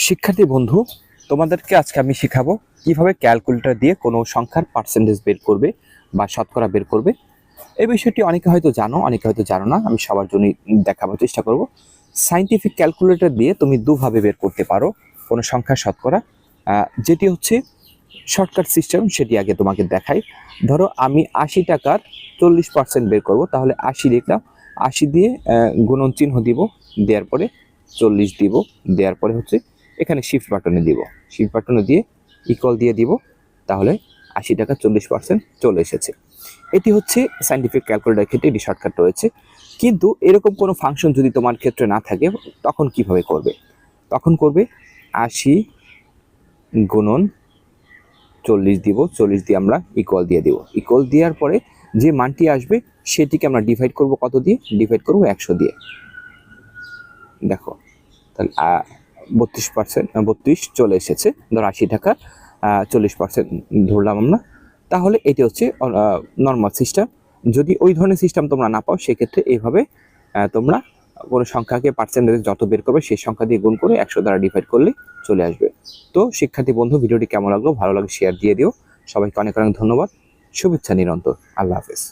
শিক্ষার্থী বন্ধু, তোমাদেরকে আজকে আমি শেখাবো কিভাবে ক্যালকুলেটর দিয়ে কোনো সংখ্যার পার্সেন্টেজ বের করবে বা শতকরা বের করবে। এই বিষয়টি অনেকে হয়তো জানো, অনেকে হয়তো জানো না। আমি সবার জন্যই দেখাবার চেষ্টা করব। সায়েন্টিফিক ক্যালকুলেটর দিয়ে তুমি দুভাবে বের করতে পারো কোনো সংখ্যার শতকরা। যেটি হচ্ছে শর্টকাট সিস্টেম, সেটি আগে তোমাকে দেখাই। ধরো আমি 80 টাকার 40% বের করব, তাহলে 80 লিখলাম, 80 দিয়ে গুণন চিহ্ন দিব, দেওয়ার পরে 40 দিব, দেওয়ার পরে হচ্ছে এখানে শিফট বাটনে দিব, শিফট বাটনে দিয়ে ইকুয়াল দিয়ে দিব, তাহলে 80 টাকা 40% চলে এসেছে। এটি হচ্ছে সায়েন্টিফিক ক্যালকুলেটরের ক্ষেত্রে এটি শর্টকাট রয়েছে। কিন্তু এরকম কোনো ফাংশন যদি তোমার ক্ষেত্রে না থাকে, তখন কিভাবে করবে? তখন করবে 80 গুণন 40 দিব, 40 দিয়ে আমরা ইকুয়াল দিয়ে দিব, ইকুয়াল দেওয়ার পরে যে মানটি আসবে সেটিকে আমরা ডিভাইড করব কত দিয়ে? ডিভাইড করব 100 দিয়ে। দেখো, তাহলে 32 চলে এসেছে। ধর 80 টাকা 40% ধরলাম আমরা। তাহলে এটি হচ্ছে নর্মাল সিস্টেম। যদি ওই ধরনের সিস্টেম তোমরা না পাও, সেক্ষেত্রে এইভাবে তোমরা কোনো সংখ্যাকে পার্সেন্টেজ যত বের করবে সেই সংখ্যা দিয়ে গুণ করে 100 দ্বারা ডিভাইড করলে চলে আসবে। তো শিক্ষার্থী বন্ধু, ভিডিওটি কেমন লাগলো? ভালো লাগে শেয়ার দিয়ে দিও। সবাইকে অনেক অনেক ধন্যবাদ। শুভেচ্ছা নিরন্তর। আল্লাহ হাফেজ।